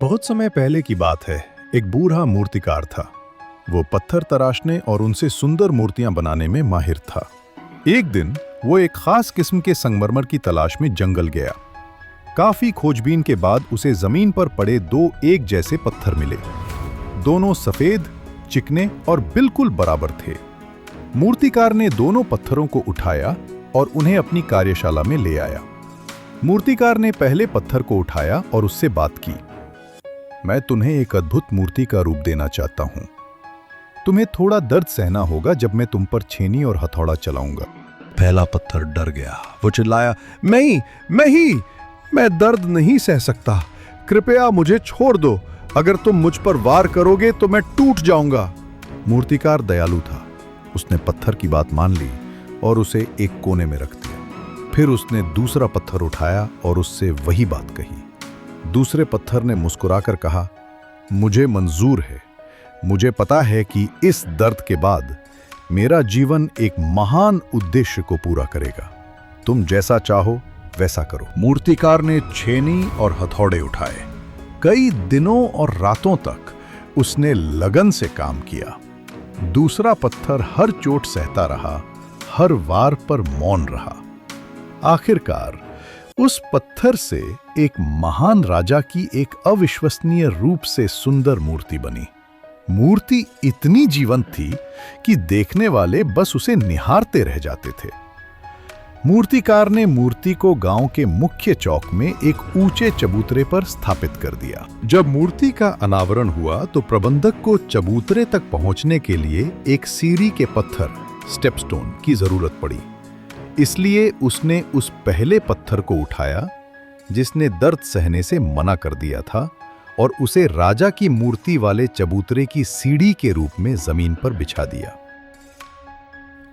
बहुत समय पहले की बात है। एक बूढ़ा मूर्तिकार था। वो पत्थर तराशने और उनसे सुंदर मूर्तियां बनाने में माहिर था। एक दिन वो एक खास किस्म के संगमरमर की तलाश में जंगल गया। काफी खोजबीन के बाद उसे जमीन पर पड़े दो एक जैसे पत्थर मिले। दोनों सफेद, चिकने और बिल्कुल बराबर थे। मूर्तिकार ने दोनों पत्थरों को उठाया और उन्हें अपनी कार्यशाला में ले आया। मूर्तिकार ने पहले पत्थर को उठाया और उससे बात की। मैं तुम्हें एक अद्भुत मूर्ति का रूप देना चाहता हूं। तुम्हें थोड़ा दर्द सहना होगा जब मैं तुम पर छेनी और हथौड़ा चलाऊंगा। पहला पत्थर डर गया। वो चिल्लाया, मैं दर्द नहीं सह सकता। कृपया मुझे छोड़ दो। अगर तुम मुझ पर वार करोगे तो मैं टूट जाऊंगा। मूर्तिकार दयालु था। उसने पत्थर की बात मान ली और उसे एक कोने में रख दिया। फिर उसने दूसरा पत्थर उठाया और उससे वही बात कही। दूसरे पत्थर ने मुस्कुराकर कहा, मुझे मंजूर है। मुझे पता है कि इस दर्द के बाद मेरा जीवन एक महान उद्देश्य को पूरा करेगा। तुम जैसा चाहो वैसा करो। मूर्तिकार ने छेनी और हथौड़े उठाए। कई दिनों और रातों तक उसने लगन से काम किया। दूसरा पत्थर हर चोट सहता रहा, हर वार पर मौन रहा। आखिरकार उस पत्थर से एक महान राजा की एक अविश्वसनीय रूप से सुंदर मूर्ति बनी। मूर्ति इतनी जीवंत थी कि देखने वाले बस उसे निहारते रह जाते थे। मूर्तिकार ने मूर्ति को गांव के मुख्य चौक में एक ऊंचे चबूतरे पर स्थापित कर दिया। जब मूर्ति का अनावरण हुआ तो प्रबंधक को चबूतरे तक पहुंचने के लिए एक सीढ़ी के पत्थर, स्टेपस्टोन की जरूरत पड़ी। इसलिए उसने उस पहले पत्थर को उठाया जिसने दर्द सहने से मना कर दिया था और उसे राजा की मूर्ति वाले चबूतरे की सीढ़ी के रूप में जमीन पर बिछा दिया।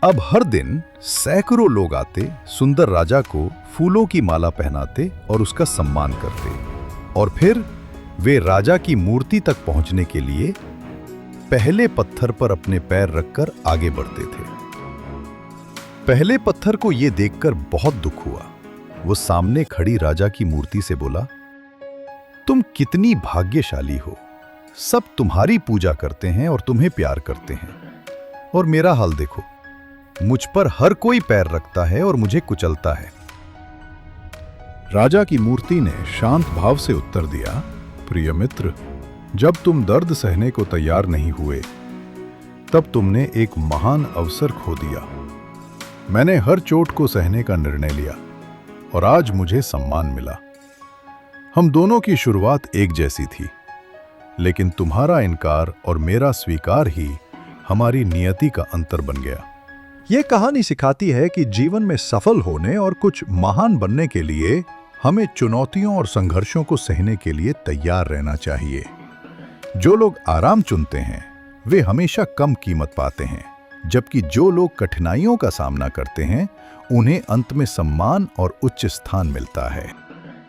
अब हर दिन सैकड़ों लोग आते, सुंदर राजा को फूलों की माला पहनाते और उसका सम्मान करते, और फिर वे राजा की मूर्ति तक पहुंचने के लिए पहले पत्थर पर अपने पैर रखकर आगे बढ़ते थे। पहले पत्थर को यह देखकर बहुत दुख हुआ। वो सामने खड़ी राजा की मूर्ति से बोला, तुम कितनी भाग्यशाली हो। सब तुम्हारी पूजा करते हैं और तुम्हें प्यार करते हैं, और मेरा हाल देखो, मुझ पर हर कोई पैर रखता है और मुझे कुचलता है। राजा की मूर्ति ने शांत भाव से उत्तर दिया, प्रिय मित्र, जब तुम दर्द सहने को तैयार नहीं हुए तब तुमने एक महान अवसर खो दिया। मैंने हर चोट को सहने का निर्णय लिया और आज मुझे सम्मान मिला। हम दोनों की शुरुआत एक जैसी थी, लेकिन तुम्हारा इनकार और मेरा स्वीकार ही हमारी नियति का अंतर बन गया। ये कहानी सिखाती है कि जीवन में सफल होने और कुछ महान बनने के लिए हमें चुनौतियों और संघर्षों को सहने के लिए तैयार रहना चाहिए। जो लोग आराम चुनते हैं वे हमेशा कम कीमत पाते हैं, जबकि जो लोग कठिनाइयों का सामना करते हैं उन्हें अंत में सम्मान और उच्च स्थान मिलता है।